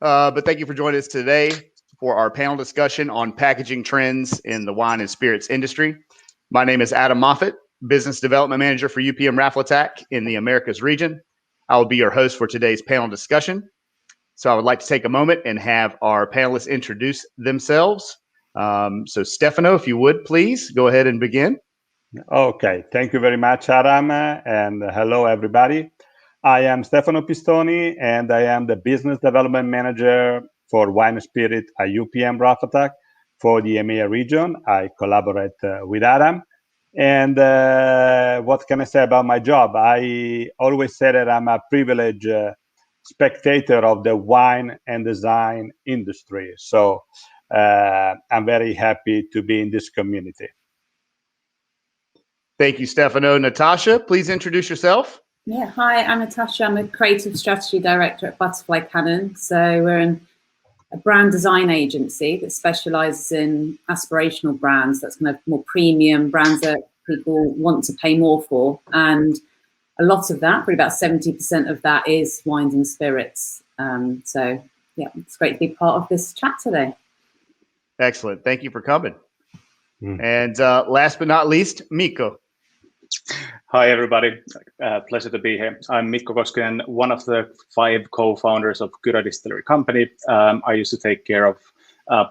but thank you for joining us today for our panel discussion on packaging trends in the wine and spirits industry. My name is Adam Moffitt, Business Development Manager for UPM Raflatac in the Americas region. I will be your host for today's panel discussion. So I would like to take a moment and have our panelists introduce themselves. So Stefano, if you would, please go ahead and begin. Okay, thank you very much, Adam, and hello, everybody. I am Stefano Pistoni, and I am the Business Development Manager for Wine and Spirit at UPM Raflatac for the EMEA region. I collaborate with Adam. And what can I say about my job? I always say that I'm a privileged spectator of the wine and design industry. So I'm very happy to be in this community. Thank you, Stefano. Natasha, please introduce yourself. Yeah, hi, I'm Natasha. I'm a Creative Strategy Director at Butterfly Cannon. So we're a brand design agency that specializes in aspirational brands. That's kind of more premium brands that people want to pay more for. And a lot of that, probably about 70% of that is wines and spirits. So yeah, it's great to be part of this chat today. Excellent. Thank you for coming. And last but not least, Mikko. Hi, everybody. Pleasure to be here. I'm Mikko Koskinen, one of the 5 co-founders of Kyrö Distillery company. I used to take care of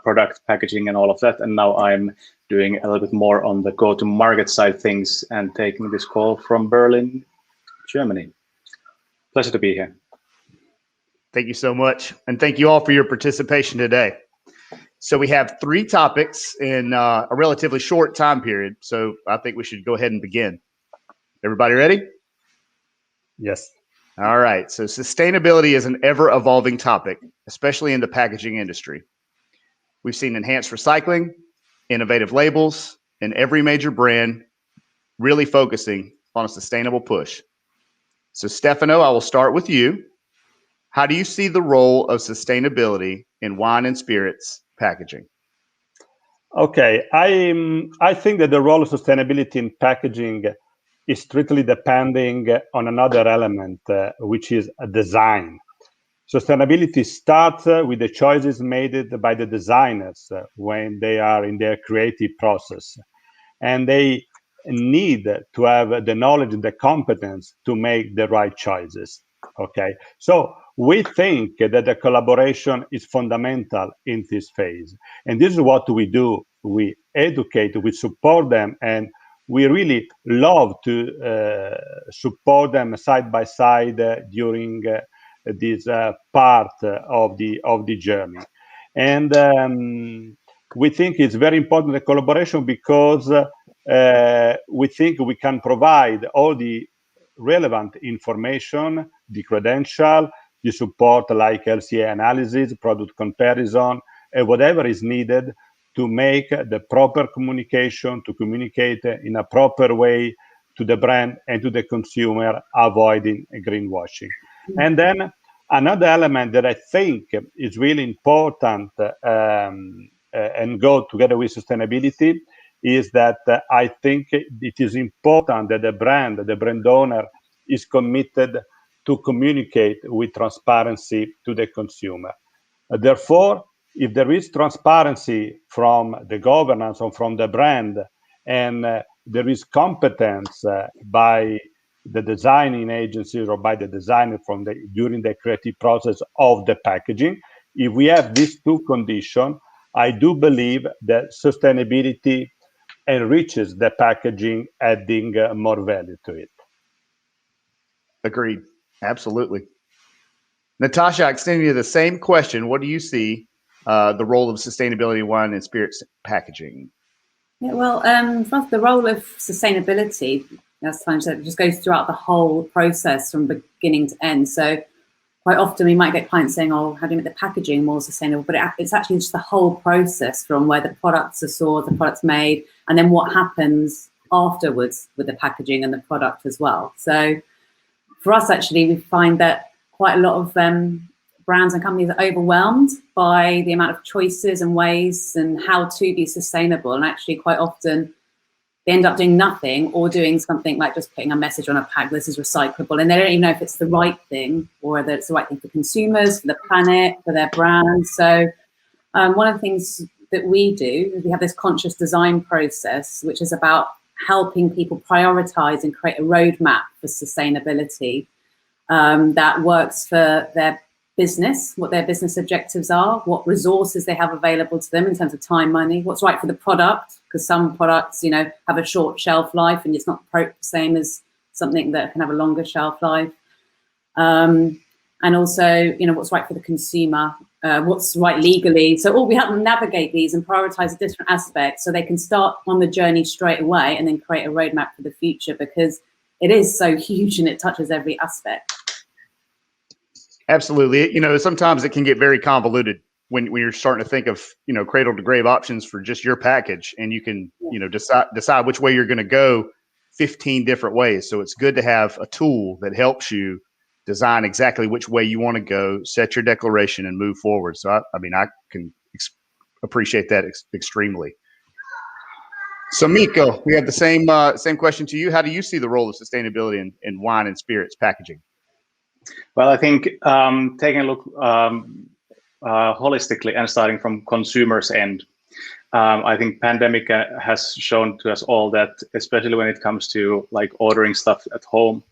product packaging and all of that, and now I'm doing a little bit more on the go-to-market side things and taking this call from Berlin, Germany. Pleasure to be here. Thank you so much, and thank you all for your participation today. So we have 3 topics in a relatively short time period, so I think we should go ahead and begin. Everybody ready? Yes. All right. So sustainability is an ever-evolving topic, especially in the packaging industry. We've seen enhanced recycling, innovative labels, and every major brand really focusing on a sustainable push. So Stefano, I will start with you. How do you see the role of sustainability in wine and spirits packaging? Okay. I think that the role of sustainability in packaging is strictly depending on another element, which is a design. Sustainability starts with the choices made by the designers when they are in their creative process. And they need to have the knowledge and the competence to make the right choices. Okay. So we think that the collaboration is fundamental in this phase. And this is what we do. We educate, we support them, and we really love to support them side by side during this part of the journey. And we think it's very important, the collaboration, because we think we can provide all the relevant information, the credential, the support like LCA analysis, product comparison, and whatever is needed to make the proper communication, to communicate in a proper way to the brand and to the consumer, avoiding greenwashing. And then another element that I think is really important and go together with sustainability is that I think it is important that the brand owner is committed to communicate with transparency to the consumer. Therefore, if there is transparency from the governance or from the brand, and there is competence by the designing agencies or by the designer during the creative process of the packaging, if we have these 2 conditions, I do believe that sustainability enriches the packaging, adding more value to it. Agreed. Absolutely. Natasha, extending you the same question, what do you see the role of sustainability in wine and spirits packaging? Yeah, well, the role of sustainability, as Tanya said, just goes throughout the whole process from beginning to end. So quite often we might get clients saying, oh, how do you make the packaging more sustainable? But it's actually just the whole process from where the products are sourced, the product's made, and then what happens afterwards with the packaging and the product as well. So for us, actually, we find that quite a lot of brands and companies are overwhelmed by the amount of choices and ways and how to be sustainable. And actually quite often they end up doing nothing or doing something like just putting a message on a pack, this is recyclable, and they don't even know if it's the right thing or whether it's the right thing for consumers, for the planet, for their brand. So one of the things that we do is we have this conscious design process, which is about helping people prioritize and create a roadmap for sustainability that works for their business, what their business objectives are, what resources they have available to them in terms of time, money, what's right for the product, because some products, have a short shelf life and it's not the same as something that can have a longer shelf life. And also, what's right for the consumer, what's right legally. So we help them navigate these and prioritize different aspects so they can start on the journey straight away and then create a roadmap for the future, because it is so huge and it touches every aspect. Absolutely. Sometimes it can get very convoluted when you're starting to think of, cradle to grave options for just your package, and you can, decide which way you're going to go 15 different ways. So it's good to have a tool that helps you design exactly which way you want to go, set your declaration, and move forward. So, I can appreciate that extremely. So, Mikko, we have the same question to you. How do you see the role of sustainability in wine and spirits packaging? Well, I think taking a look holistically and starting from consumers' end, I think pandemic has shown to us all that, especially when it comes to like ordering stuff at home,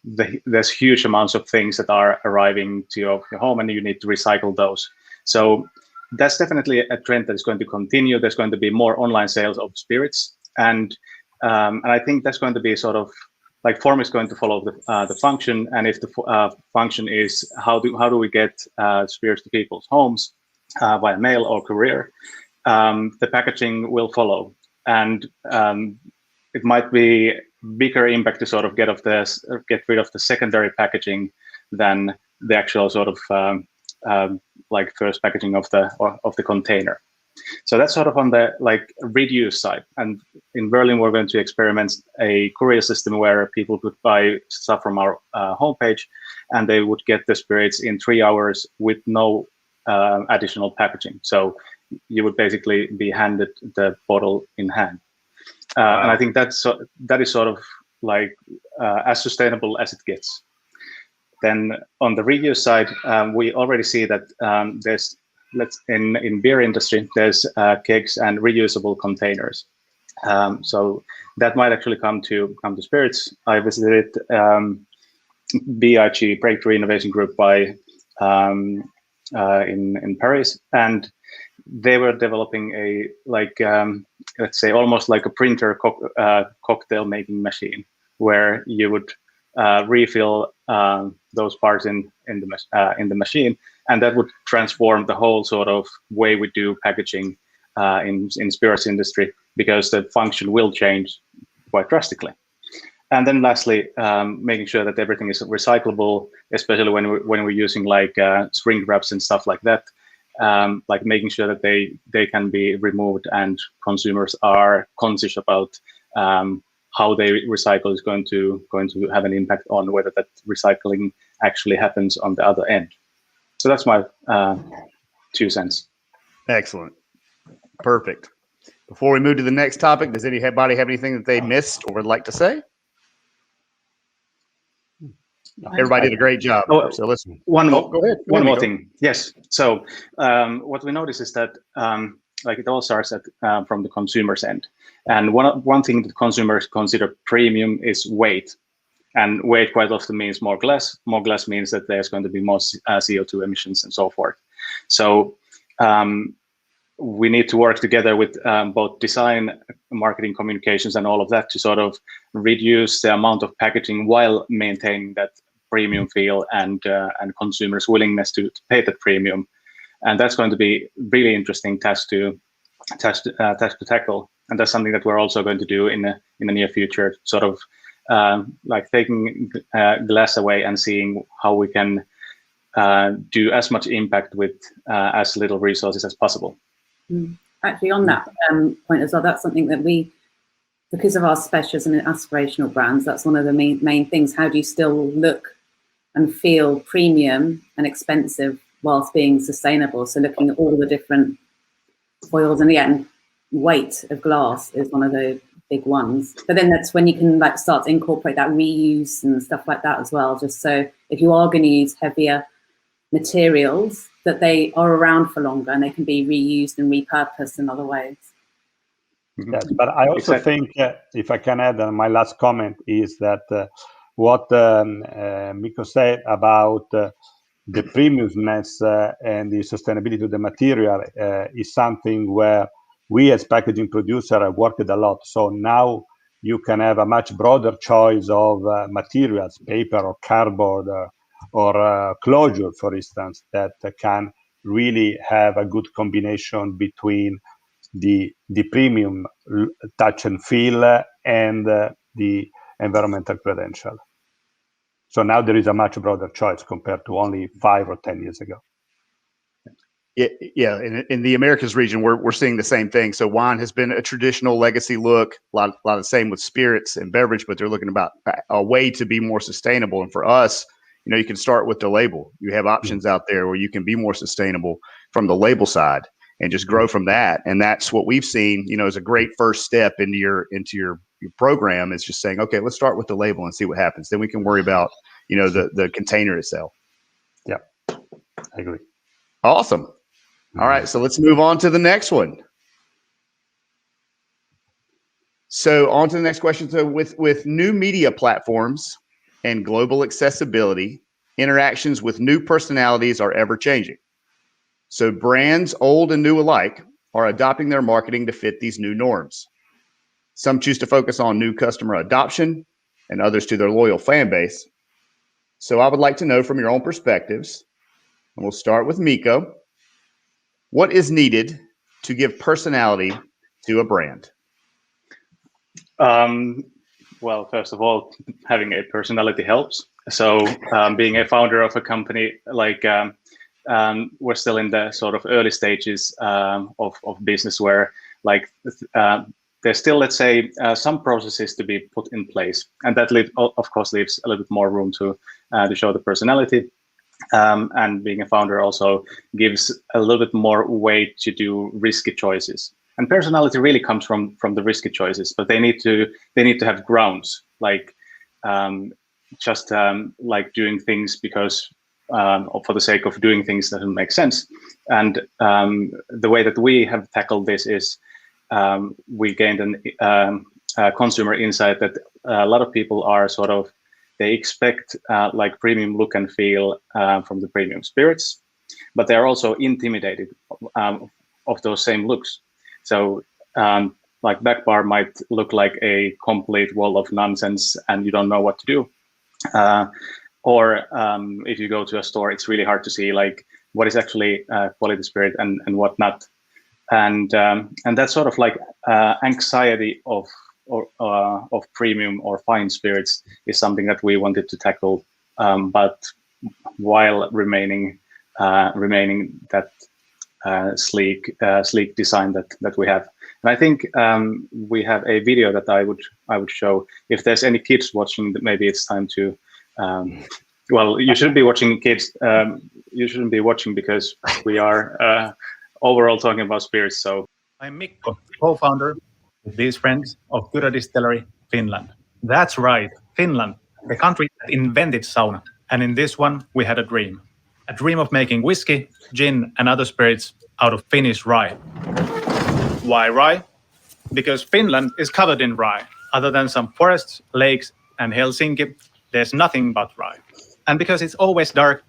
there's huge amounts of things that are arriving to your home, and you need to recycle those. So that's definitely a trend that is going to continue. There's going to be more online sales of spirits, and I think that's going to be sort of like form is going to follow the function, and if the function is how do we get spirits to people's homes via mail or courier, the packaging will follow, and it might be bigger impact to sort of get rid of the secondary packaging than the actual sort of like first packaging of the container. So that's sort of on the like reduce side. And in Berlin, we're going to experiment a courier system where people could buy stuff from our homepage, and they would get the spirits in 3 hours with no additional packaging. So you would basically be handed the bottle in hand. And I think that is sort of like as sustainable as it gets. Then on the reuse side, we already see that there's in beer industry, there's kegs and reusable containers. So that might actually come to spirits. I visited BIG, Breakthrough Innovation Group, in Paris, and they were developing a let's say almost like a printer cocktail making machine, where you would refill those parts in the machine, and that would transform the whole sort of way we do packaging in spirits industry, because the function will change quite drastically. And then lastly, making sure that everything is recyclable, especially when we're using like shrink wraps and stuff like that, like making sure that they can be removed, and consumers are conscious about how they recycle is going to have an impact on whether that recycling actually happens on the other end. So that's my 2 cents. Excellent. Perfect. Before we move to the next topic, does anybody have anything that they missed or would like to say? Everybody did a great job. So listen. One more thing. thing. Yes. So what we notice is that like it all starts from the consumer's end, and one thing that consumers consider premium is weight, and weight quite often means more glass. More glass means that there's going to be more CO2 emissions and so forth. So we need to work together with both design, marketing, communications, and all of that to sort of reduce the amount of packaging while maintaining that premium feel and consumers' willingness to pay that premium. And that's going to be really interesting task to tackle. And that's something that we're also going to do in the near future, sort of like taking glass away and seeing how we can do as much impact with as little resources as possible. Actually, on that point as well, that's something that we, because of our specialism and aspirational brands, that's one of the main things. How do you still look and feel premium and expensive whilst being sustainable? So looking at all the different foils, and again, weight of glass is one of the big ones. But then that's when you can like start to incorporate that reuse and stuff like that as well. Just so if you are going to use heavier materials, that they are around for longer and they can be reused and repurposed in other ways. Yes, but I also think, if I can add, my last comment is that what Mikko said about the premiumness and the sustainability of the material is something where we as packaging producer have worked a lot. So now you can have a much broader choice of materials, paper or cardboard or closure, for instance, that can really have a good combination between the premium touch and feel and the environmental credential. So now there is a much broader choice compared to only 5 or 10 years ago. Yeah. In the Americas region, we're seeing the same thing. So wine has been a traditional legacy look, a lot of the same with spirits and beverage, but they're looking about a way to be more sustainable. And for us, you can start with the label. You have options out there where you can be more sustainable from the label side and just grow from that. And that's what we've seen, as a great first step into your program, is just saying, okay, let's start with the label and see what happens. Then we can worry about, the container itself. Yeah, I agree. Awesome. All right, so let's move on to the next one. So on to the next question. So with new media platforms and global accessibility, interactions with new personalities are ever changing. So brands, old and new alike, are adopting their marketing to fit these new norms. Some choose to focus on new customer adoption and others to their loyal fan base. So I would like to know from your own perspectives, and we'll start with Mikko, what is needed to give personality to a brand? Well, first of all, having a personality helps. So being a founder of a company, we're still in the sort of early stages of business where there's still, let's say, some processes to be put in place. And that, of course, leaves a little bit more room to show the personality. And being a founder also gives a little bit more weight to do risky choices. And personality really comes from the risky choices, but they need to have grounds, like doing things because for the sake of doing things doesn't make sense. And the way that we have tackled this is we gained a consumer insight that a lot of people are they expect premium look and feel from the premium spirits, but they're also intimidated of those same looks. So back bar might look like a complete wall of nonsense and you don't know what to do. Or if you go to a store, it's really hard to see what is actually quality spirit and what not. And that sort of anxiety of premium or fine spirits is something that we wanted to tackle, but while remaining that sleek design that we have. And I think we have a video that I would show. If there's any kids watching, maybe it's time to. Well, you shouldn't be watching, kids. You shouldn't be watching because we are overall talking about spirits. So I'm Mikko, co-founder with these friends of Kyrö Distillery, Finland. That's right, Finland, the country that invented sauna. And in this one, we had a dream of making whiskey, gin, and other spirits out of Finnish rye. Why rye? Because Finland is covered in rye. Other than some forests, lakes, and Helsinki, there's nothing but rye. And because it's always dark,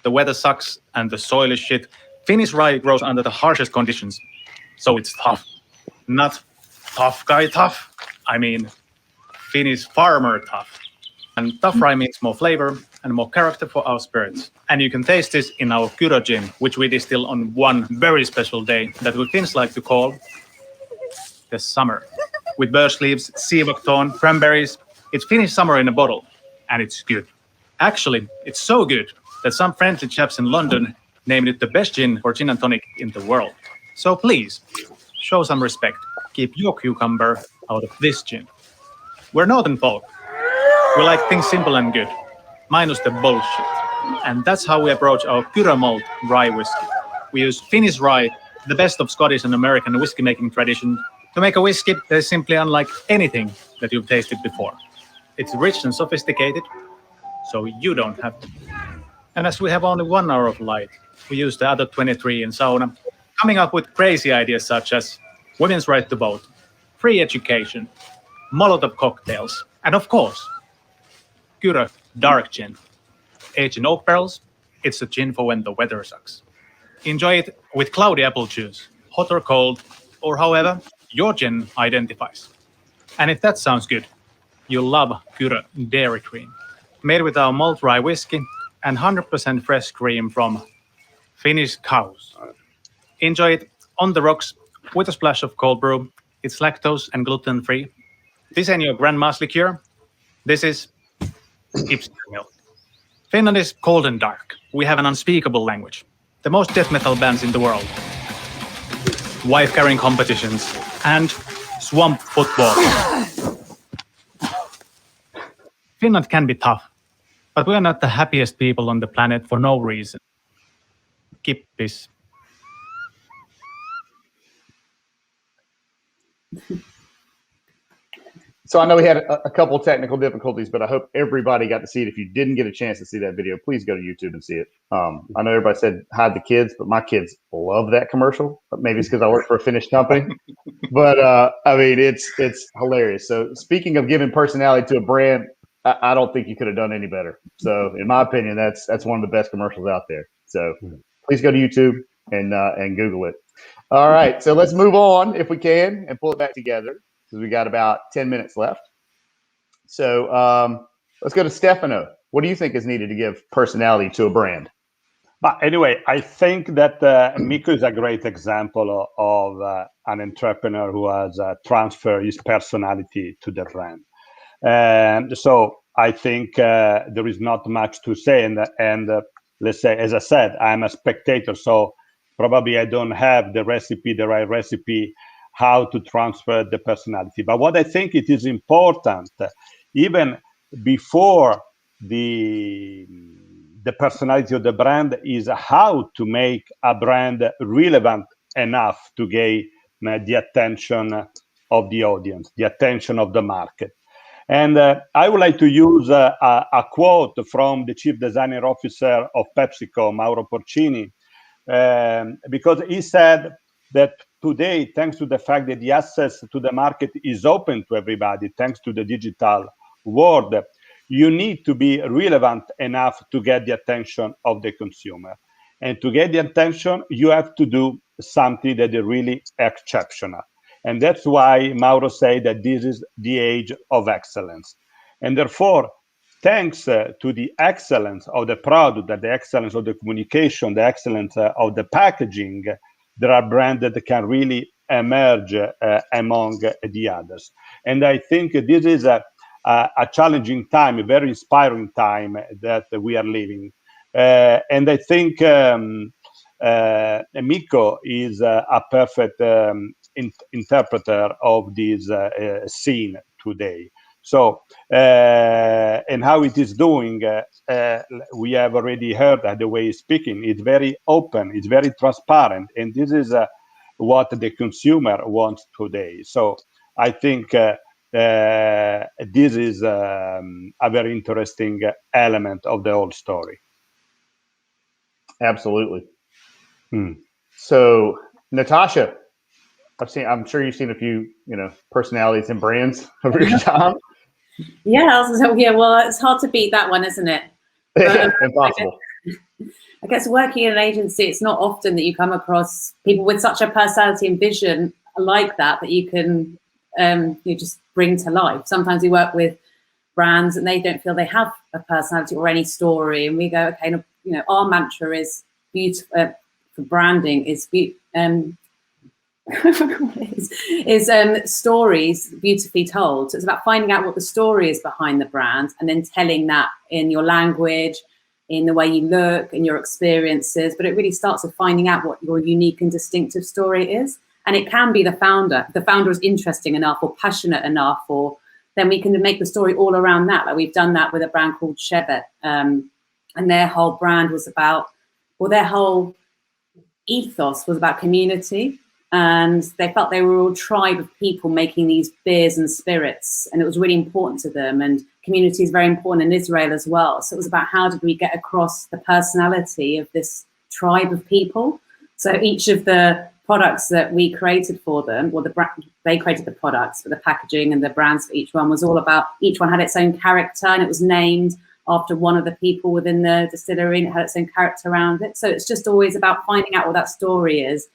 the weather sucks, and the soil is shit, Finnish rye grows under the harshest conditions. So it's tough. Not tough guy tough. I mean, Finnish farmer tough. And tough rye means more flavor and more character for our spirits. And you can taste this in our Kyrö gin, which we distill on one very special day that we Finns like to call the summer. With birch leaves, siivaktoon, cranberries. It's Finnish summer in a bottle, and it's good. Actually, it's so good that some friendly chaps in London named it the best gin for gin and tonic in the world. So please, show some respect. Keep your cucumber out of this gin. We're northern folk. We like things simple and good, minus the bullshit. And that's how we approach our Kyrö malt rye whiskey. We use Finnish rye, the best of Scottish and American whiskey making tradition, To make a whiskey that is simply unlike anything that you've tasted before. It's rich and sophisticated, so you don't have to. And as we have only 1 hour of light, we use the other 23 in sauna, coming up with crazy ideas such as women's right to vote, free education, Molotov cocktails, and of course, Kyrö dark gin. Aged in oak barrels, it's a gin for when the weather sucks. Enjoy it with cloudy apple juice, hot or cold, or however your gin identifies. And if that sounds good, you'll love Kyrö Dairy Cream. Made with our malt rye whiskey and 100% fresh cream from Finnish cows. Enjoy it on the rocks with a splash of cold brew. It's lactose and gluten-free. This ain't your grandma's liqueur. This is hipster milk. Finland is cold and dark. We have an unspeakable language. The most death metal bands in the world. Wife-carrying competitions and swamp football. Finland can be tough, but we are not the happiest people on the planet for no reason. Kippis. So I know we had a couple technical difficulties, but I hope everybody got to see it. If you didn't get a chance to see that video, please go to YouTube and see it. I know everybody said hide the kids, but my kids love that commercial. Maybe it's because I work for a Finnish company, but I mean, it's hilarious. So speaking of giving personality to a brand, I don't think you could have done any better. So in my opinion, that's one of the best commercials out there. So please go to YouTube and Google it. All right, so let's move on if we can and pull it back together, because we got about 10 minutes left. So let's go to Stefano. What do you think is needed to give personality to a brand? But anyway, I think that Mikko is a great example of an entrepreneur who has transferred his personality to the brand. And so I think there is not much to say. And let's say, as I said, I'm a spectator, so probably I don't have the right recipe, how to transfer the personality. But what I think it is important, even before the personality of the brand, is how to make a brand relevant enough to gain the attention of the audience, the attention of the market. And I would like to use a quote from the Chief Designer Officer of PepsiCo, Mauro Porcini, because he said that today, thanks to the fact that the access to the market is open to everybody, thanks to the digital world, you need to be relevant enough to get the attention of the consumer. And to get the attention, you have to do something that is really exceptional. And that's why Mauro said that this is the age of excellence. And therefore, thanks to the excellence of the product, the excellence of the communication, the excellence of the packaging, there are brands that can really emerge among the others. And I think this is a challenging time, a very inspiring time that we are living. And I think Mikko is a perfect interpreter of this scene today. So, and how it is doing, we have already heard that the way he's speaking, it's very open, it's very transparent, and this is what the consumer wants today. So I think this is a very interesting element of the whole story. Absolutely. So, Natasha, I'm sure you've seen a few, personalities and brands over your time. Yeah, well, it's hard to beat that one, isn't it? But, impossible. I guess working in an agency, it's not often that you come across people with such a personality and vision like that you can you just bring to life. Sometimes we work with brands and they don't feel they have a personality or any story, and we go, okay, our mantra is beautiful for branding is stories beautifully told. So it's about finding out what the story is behind the brand and then telling that in your language, in the way you look, in your experiences. But it really starts with finding out what your unique and distinctive story is. And it can be the founder. If the founder is interesting enough or passionate enough, or then we can make the story all around that. Like we've done that with a brand called Shevet. And their whole brand was about, their whole ethos was about community. and they felt they were all a tribe of people making these beers and spirits, and it was really important to them. And community is very important in Israel as well. So it was about how did we get across the personality of this tribe of people. So each of the products that we created for them, or they created the products, but the packaging and the brands for each one was all about, each one had its own character, and it was named after one of the people within the distillery, and it had its own character around it. So it's just always about finding out what that story is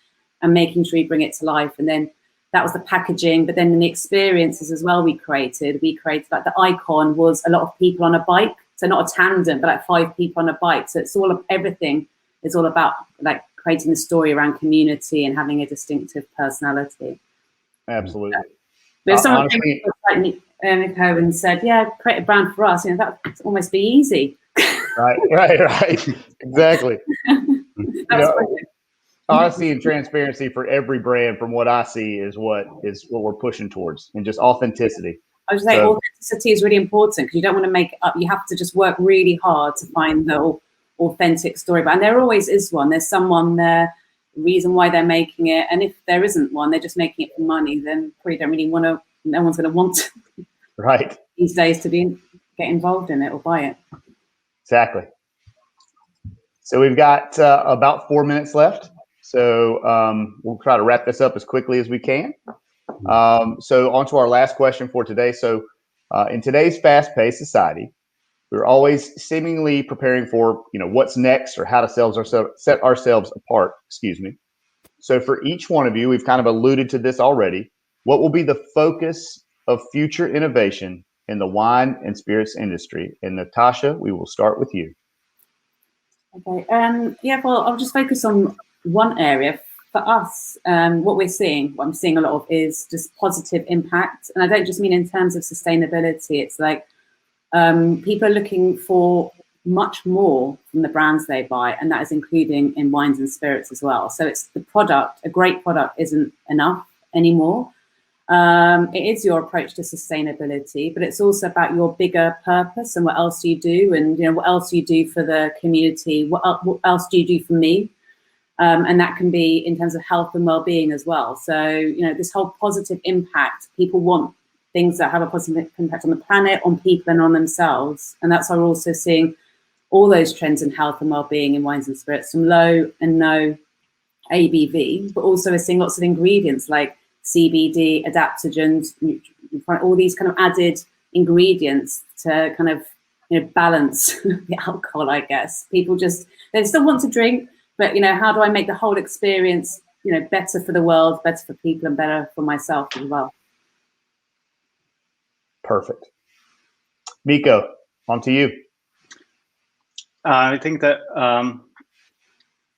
and making sure you bring it to life. And then that was the packaging, but then in the experiences as well we created like the icon was a lot of people on a bike. So not a tandem, but like 5 people on a bike. So it's all of everything is all about like creating the story around community and having a distinctive personality. Absolutely. But if someone came like Mikko and said, yeah, create a brand for us, that would almost be easy. Right. Exactly. Honesty and transparency for every brand, from what I see, is what we're pushing towards, and just authenticity. I would say authenticity is really important, because you don't want to make it up. You have to just work really hard to find the authentic story. And there always is one. There's someone there, reason why they're making it. And if there isn't one, they're just making it for money, then probably don't really want to, no one's going to want right these days to get involved in it or buy it. Exactly. So we've got about 4 minutes left. So we'll try to wrap this up as quickly as we can. So on to our last question for today. So in today's fast-paced society, we're always seemingly preparing for, what's next or how to set ourselves apart. Excuse me. So for each one of you, we've kind of alluded to this already. What will be the focus of future innovation in the wine and spirits industry? And Natasha, we will start with you. Okay. Well, I'll just focus on one area. For us, what I'm seeing a lot of is just positive impact. And I don't just mean in terms of sustainability. It's like people are looking for much more from the brands they buy, and that is including in wines and spirits as well. So it's the product. A great product isn't enough anymore. It is your approach to sustainability, but it's also about your bigger purpose and what else you do, and what else you do for the community. What else do you do for me? And that can be in terms of health and well-being as well. So this whole positive impact. People want things that have a positive impact on the planet, on people, and on themselves. And that's why we're also seeing all those trends in health and well-being in wines and spirits, from low and no ABV, but also we're seeing lots of ingredients like CBD, adaptogens, all these kind of added ingredients to kind of balance the alcohol, I guess. People they still want to drink, but how do I make the whole experience better for the world, better for people, and better for myself as well? Perfect. Mikko, on to you. I think that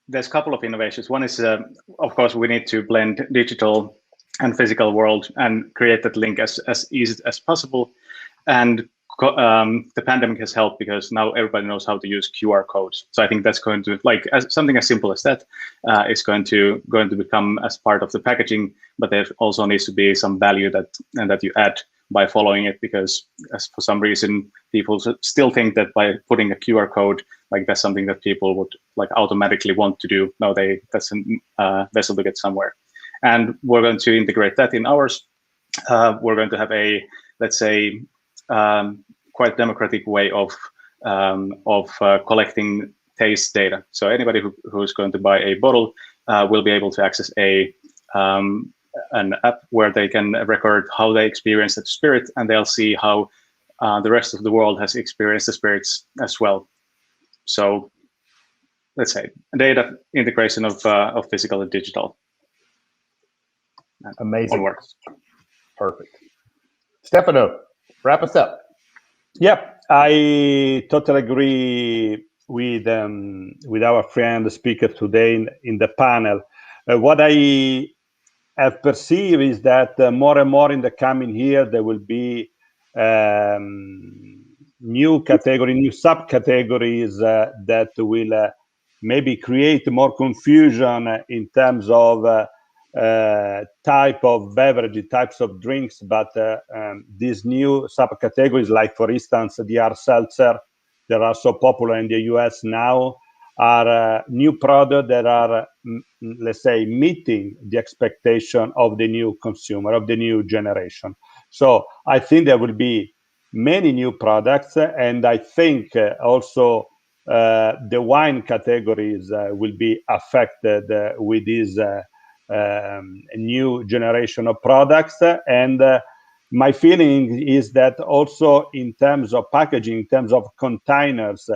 there's a couple of innovations. One is, of course, we need to blend digital and physical world and create that link as easy as possible. And the pandemic has helped, because now everybody knows how to use QR codes. So I think that's going to, something as simple as that is going to become as part of the packaging. But there also needs to be some value that you add by following it, because for some reason people still think that by putting a QR code, that's something that people would automatically want to do. No, that's a vessel to get somewhere. And we're going to integrate that in ours. We're going to have a, let's say, quite democratic way of collecting taste data. So anybody who's going to buy a bottle will be able to access an app where they can record how they experience that spirit, and they'll see how the rest of the world has experienced the spirits as well. So let's say data integration of physical and digital. Amazing. All works. Perfect. Stefano, wrap us up. Yep, I totally agree with our friend, the speaker today in the panel. What I have perceived is that more and more in the coming year, there will be new subcategories that will maybe create more confusion in terms of type of beverage, types of drinks. But these new subcategories, like for instance the hard seltzer, that are so popular in the US now, are new products that are, let's say, meeting the expectation of the new consumer, of the new generation. So I think there will be many new products, and I think also the wine categories will be affected with this new generation of products. And my feeling is that also in terms of packaging, in terms of containers,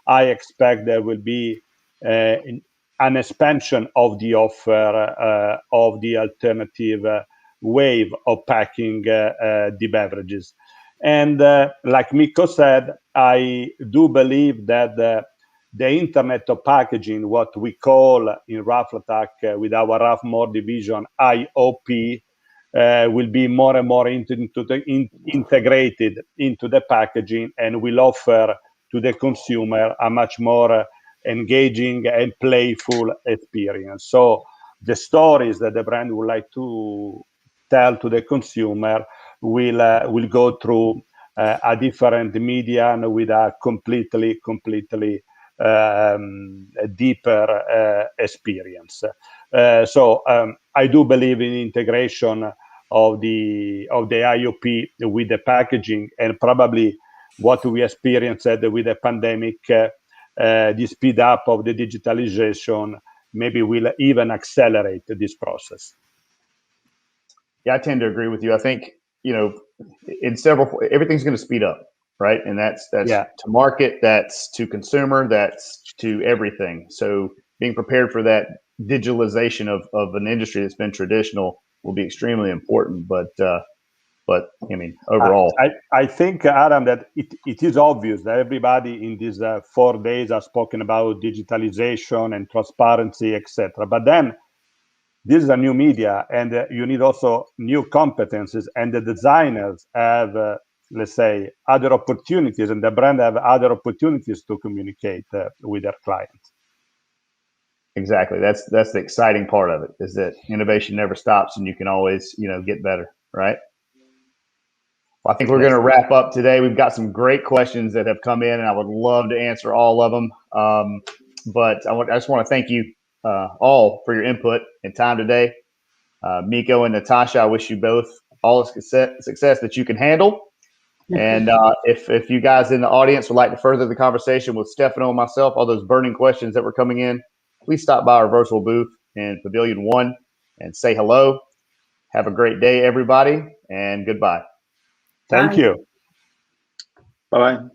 I expect there will be an expansion of the offer of the alternative wave of packing the beverages. And like Mikko said, I do believe that the Internet of Packaging, what we call in Raflatac with our Rafmore division, IOP, will be more and more integrated into the packaging and will offer to the consumer a much more engaging and playful experience. So the stories that the brand would like to tell to the consumer will go through a different media and with a completely deeper experience. So I do believe in integration of the IOP with the packaging, and probably what we experienced with the pandemic, the speed up of the digitalization maybe will even accelerate this process. Yeah, I tend to agree with you. I think, everything's going to speed up, right? And that's to market, that's to consumer, that's to everything. So being prepared for that digitalization of an industry that's been traditional will be extremely important. But I mean, overall, I think, Adam, that it is obvious that everybody in these 4 days has spoken about digitalization and transparency, etc. But then this is a new media, and you need also new competencies, and the designers have, let's say, other opportunities, and the brand have other opportunities to communicate with their clients. Exactly. That's the exciting part of it, is that innovation never stops, and you can always, get better, right? Well, I think we're going to wrap up today. We've got some great questions that have come in, and I would love to answer all of them. But I just want to thank you all for your input and time today. Mikko and Natasha, I wish you both all the success that you can handle. And if you guys in the audience would like to further the conversation with Stefano and myself, all those burning questions that were coming in, please stop by our virtual booth in Pavilion 1 and say hello. Have a great day, everybody, and goodbye. Thank you. Bye-bye.